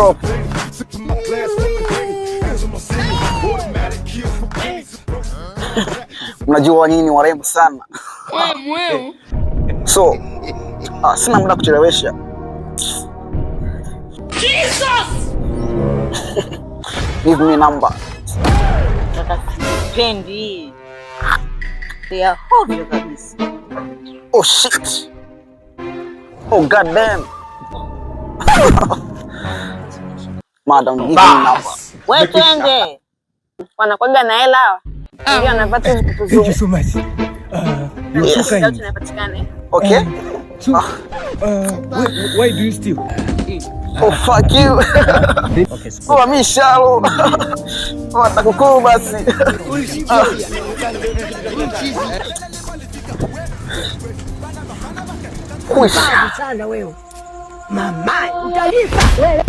drop. Unajua nini warembo sana. Wewe. So, sina muda kuchelewesha. Jesus! Give me number. Kaka sipendi. Ya hovyo kabisa. Oh shit. Oh god damn. Madam, give me number. Wewe twende. Wanakuaga na hela hawa. Ndio anapata hizo kutuzo. Thank you so much. You're Yes. so kind. Tunapatikana. Okay? So, why do you steal? Oh fuck you. Okay, Oh mimi shalo. Oh atakukuru basi. Sana wewe. Mama, utalipa wewe.